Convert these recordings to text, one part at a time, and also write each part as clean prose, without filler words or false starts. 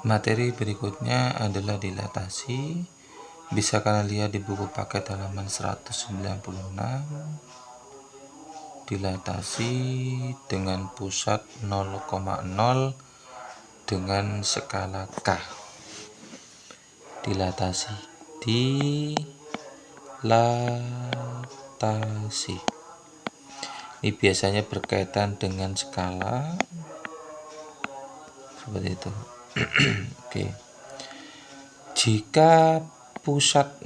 Materi berikutnya adalah dilatasi. Bisa kalian lihat di buku paket halaman 196. Dilatasi dengan pusat 0,0 dengan skala K. Dilatasi. Ini biasanya berkaitan dengan skala seperti itu. Oke. Jika pusat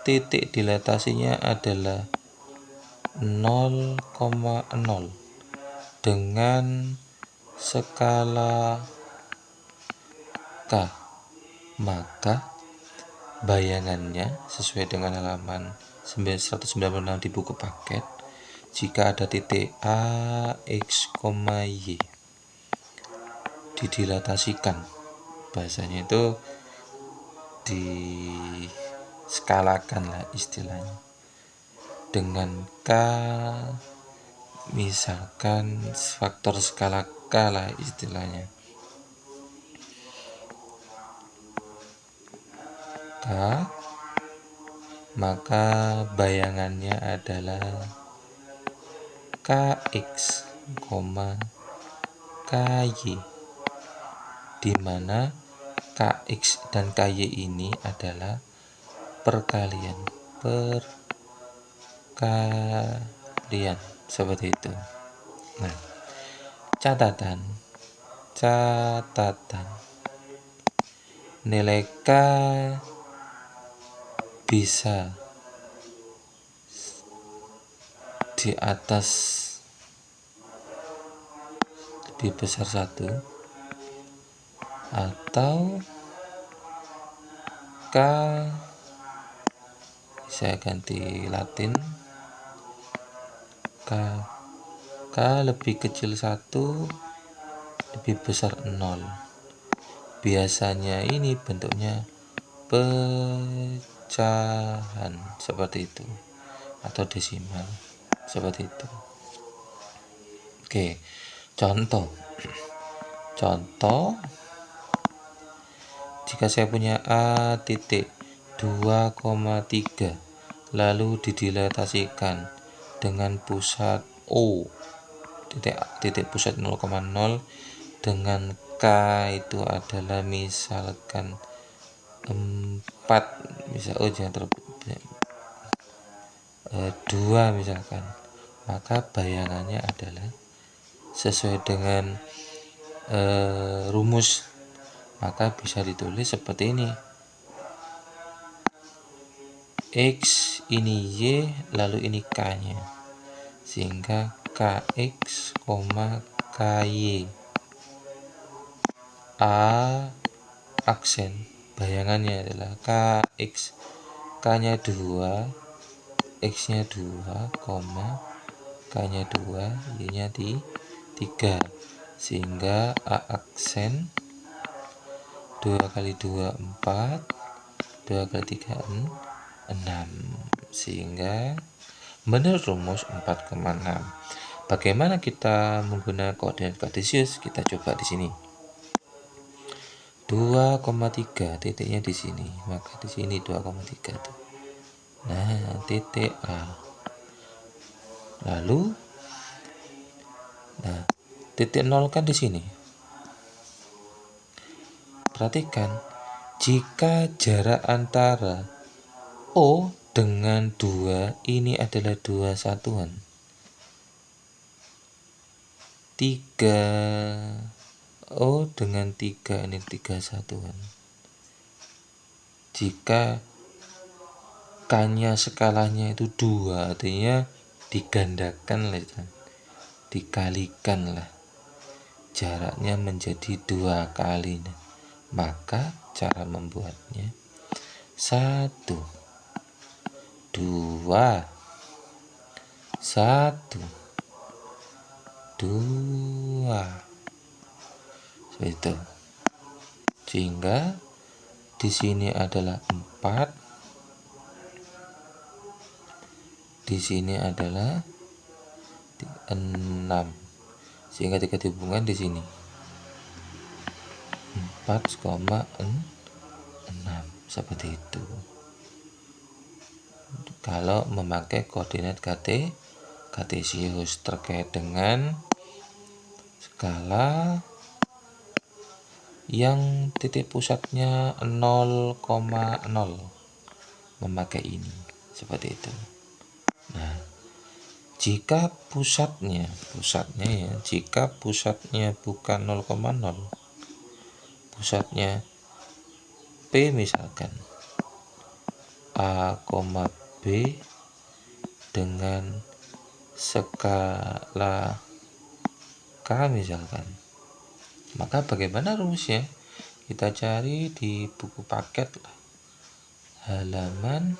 titik dilatasinya adalah 0,0 dengan skala K, maka bayangannya sesuai dengan halaman 196 di buku paket, jika ada titik A, X, Y didilatasikan, bahasanya itu diskalakan lah istilahnya, dengan K, misalkan faktor skala K lah istilahnya, K, maka bayangannya adalah KX, KY, di mana KX dan KY ini adalah perkalian seperti itu. Nah, catatan nilai K bisa di atas lebih besar 1 atau K saya ganti Latin, K lebih kecil 1 lebih besar 0. Biasanya ini bentuknya pecahan seperti itu atau desimal seperti itu. Oke, contoh jika saya punya A titik 2,3 lalu didilatasikan dengan pusat O titik pusat 0,0 dengan K itu adalah misalkan 4, bisa jangan 2 misalkan, maka bayangannya adalah sesuai dengan rumus, maka bisa ditulis seperti ini, X ini Y lalu ini K nya, sehingga KX, KY. A aksen bayangannya adalah KX, K nya 2, X nya 2, K nya 2, Y nya 3, sehingga A aksen 2 kali 2 4, 2 kali 3 6, sehingga menurut rumus 4,6. Bagaimana kita menggunakan koordinat kartesius? Kita coba di sini. 2,3 titiknya di sini, maka di sini 2,3 tuh. Nah, titik A. Lalu titik 0 kan di sini. Perhatikan, jika jarak antara O dengan 2 ini adalah 2 satuan, 3 O dengan 3 ini 3 satuan. Jika K-nya skalanya itu 2, artinya digandakan lah, dikalikan lah, jaraknya menjadi 2 kali. Maka cara membuatnya 1 2 1 2 itu, sehingga di sini adalah 4, di sini adalah 6, sehingga 3 dihubungkan di sini. 4,6 seperti itu. Kalau memakai koordinat kartesius terkait dengan skala yang titik pusatnya 0,0 memakai ini seperti itu. Nah, jika pusatnya jika pusatnya bukan 0,0, pusatnya P misalkan A, B dengan skala K misalkan, maka bagaimana rumusnya? Kita cari di buku paket halaman,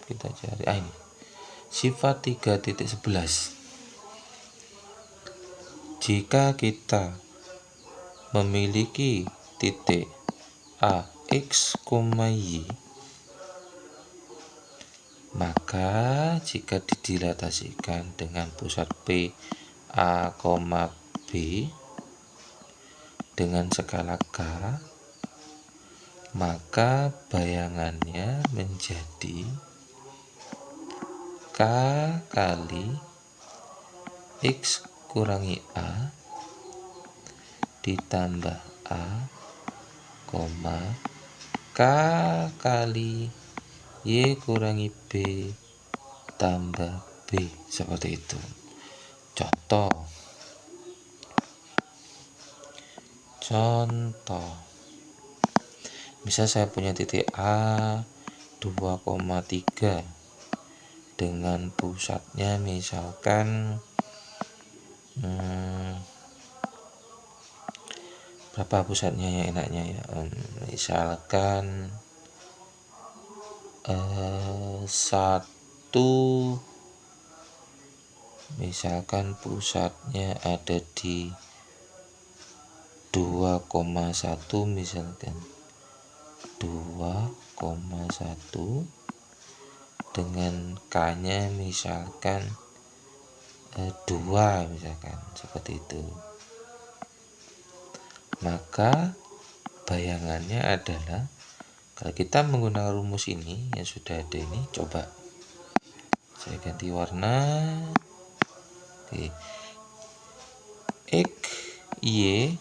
kita cari ini sifat 3.11. Jika kita memiliki titik A, X, Y, maka jika didilatasikan dengan pusat P, A, B dengan skala K, maka bayangannya menjadi K kali X kurangi A ditambah A, K kali Y kurangi B tambah B, seperti itu. Contoh misal saya punya titik A 2,3 dengan pusatnya misalkan berapa pusatnya ya enaknya ya, misalkan 1, misalkan pusatnya ada di 2,1, misalkan 2,1 dengan K-nya misalkan 2 misalkan, seperti itu. Maka bayangannya adalah kalau kita menggunakan rumus ini yang sudah ada ini, coba saya ganti warna. Oke. X, Y,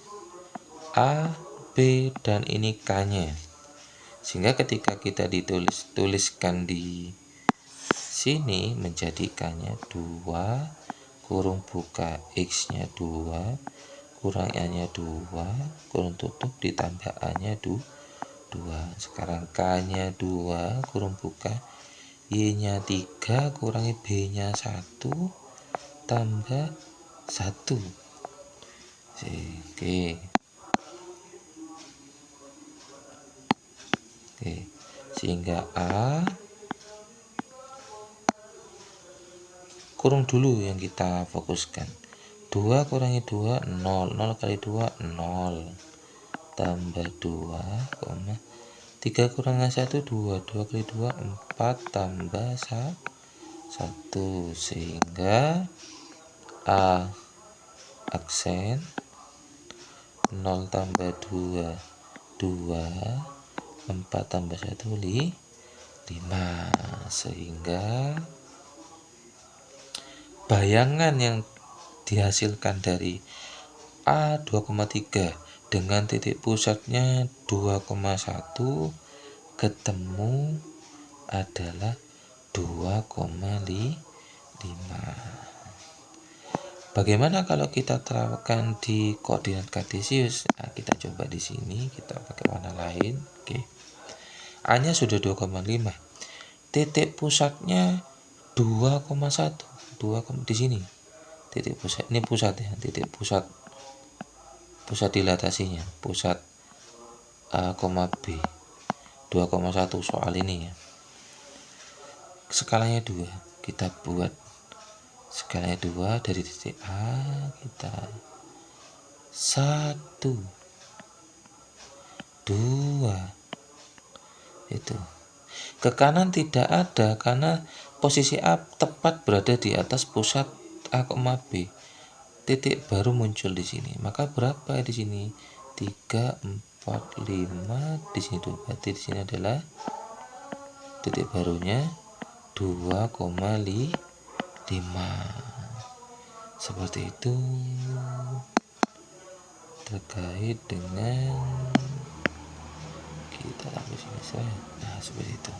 A, B dan ini K-nya. Sehingga ketika kita tuliskan di sini menjadi K-nya 2 kurung buka X-nya 2 kurang A-nya 2 kurung tutup ditambah A-nya 2. Sekarang K-nya 2 kurung buka Y-nya 3 kurangi B-nya 1 tambah 1. Oke. Sehingga A kurung dulu yang kita fokuskan. 2 kurangi 2 0, 0 kali 2 0 tambah 2, 3 kurangi 1 2, 2 kali 2 4 tambah 1, sehingga A aksen 0 tambah 2 2, 4 tambah 1 5, sehingga bayangan yang dihasilkan dari A 2,3 dengan titik pusatnya 2,1 ketemu adalah 2,5. Bagaimana kalau kita terapkan di koordinat kartesius? Nah, kita coba di sini, kita pakai warna lain. Oke. A-nya sudah 2,5. Titik pusatnya 2,1. 2 di sini. Titik pusat ini pusat ya, titik pusat dilatasinya, pusat A, B 2,1 soal ini ya. Skalanya 2, kita buat skalanya 2 dari titik A, kita 1 2 itu. Ke kanan tidak ada karena posisi A tepat berada di atas pusat A, B. Titik baru muncul di sini. Maka berapa di sini? 3, di sini 2, berarti di sini adalah titik barunya 2,5. Seperti itu terkait dengan kita taruh sini saja. Nah, seperti itu.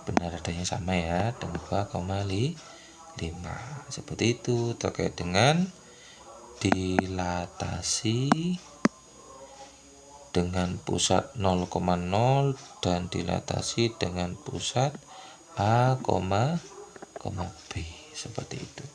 Benar adanya sama ya, dengan 2,5. Seperti itu terkait dengan dilatasi dengan pusat 0,0 dan dilatasi dengan pusat A, B, seperti itu.